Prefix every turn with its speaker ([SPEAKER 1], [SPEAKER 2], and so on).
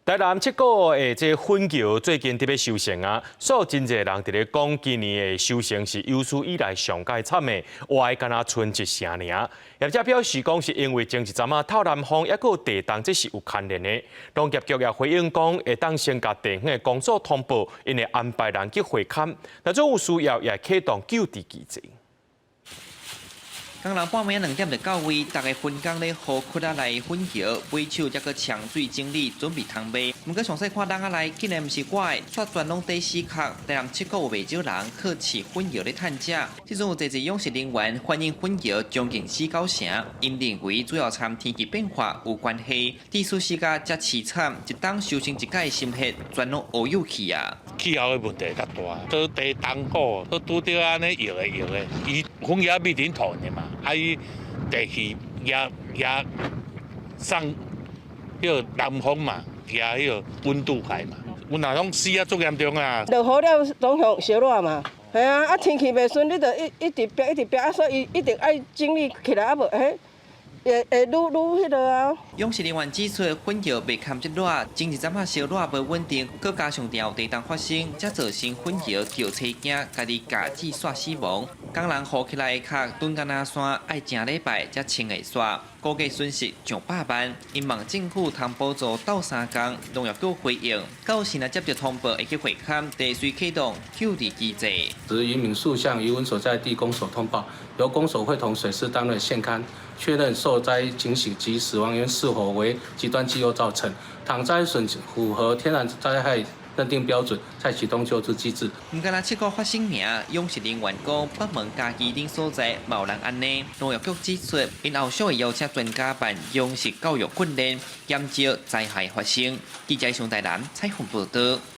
[SPEAKER 1] 台南七股的这粉桥最近特别收成啊，所以真侪人伫咧讲，今年的收成是有史以来上界惨的，外敢若剩一成尔。业者表示讲，是因为前一阵啊透南风，抑个地动，这是有牵连的。农业局也回应讲，会当先甲地方的公所通报，因会安排人去会勘，若总有需要，也启动救治机制。
[SPEAKER 2] 工人半暝2点就到位，大家分工咧河窟仔内粉桥、买手才个抢水整理，准备通卖。毋过详细看人仔来，竟然毋是我的，煞全拢第四壳。台南七股有袂少人靠饲粉桥咧趁食，即阵有侪养殖人员反映粉桥将近死9成，因认为主要参天气变化有关系。地处世界遮凄惨，一当收成一届的心血，全拢乌有去啊！
[SPEAKER 3] 气候的问题较大，都地东好，都拄着安尼摇的，伊粉叶必定土的嘛，伊地气也送迄个南风嘛，也迄个温度开嘛，阮若拢死啊足严重啊！
[SPEAKER 4] 落雨了拢向烧热嘛，系啊，天气袂顺，你着一直逼，所以一定爱整理起来，啊无会愈迄落啊。
[SPEAKER 2] 养殖人员指出，粉桥袂堪这热，前一阵仔烧热无稳定，佮加上有地动发生，才造成粉桥吊车惊，家己架子煞死亡。工人好起来的壳蹲干那山，爱正礼拜才清会煞，估计损失上100万。因望政府通补助斗3工，农业局回应，到时若接到通报会去会勘，地需启动救治机制。
[SPEAKER 5] 指渔民诉向渔文所在地公所通报，由公所会同水师单位现勘，确认受灾情形及死亡源是否为极端气候造成，倘灾损符合天然灾害认定标准，再启动救治机制。
[SPEAKER 2] 唔敢若七股发生名，养殖人员讲北门家己等所在冇人安尼。农业局指出，因后续会邀请专家办养殖教育训练，减少灾害发生。记者上台南采访报道。